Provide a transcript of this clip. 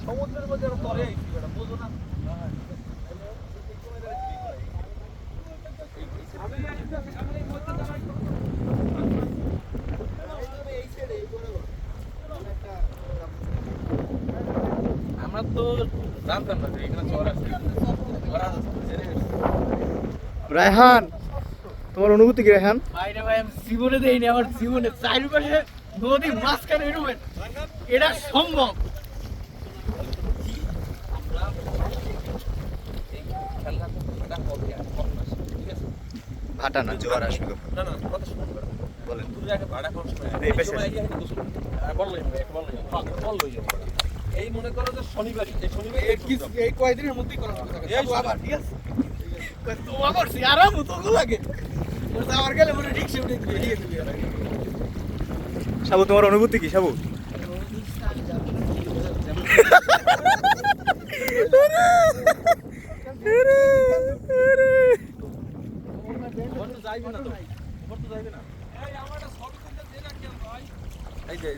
সমুদ্রের মধ্যে তরে বুঝো না আমরা তো জানতাম না যে এখানে চর আছে রায়হান, তোমার অনুভূতি কি রায়হান? ভাই রে ভাই, আমি জীবনে দেইনি, আমার জীবনে চারিপাশে নদী, মাঝখানে এরকম এটা সম্ভব? ভাটা না, জোয়ার আসবে কখন? না না কথা শুনুন বলেন। তুমি আগে ভাড়া খরচ করে এই পেশে। এই মনে করো যে শনিবার এই শনিবার এই কয়দিনের মধ্যেই করা হবে এই আবার, ঠিক আছে? তোমার করছি আরাম তো লাগে আমার গেলে মনে রিক্সা উঠে দিয়ে দিবি। সাবু, তোমার অনুভূতি কি সাবু? যাইবে না তো যাইবে না এই আমারটা সব কিন্তু দে না কেন ভাই এই যে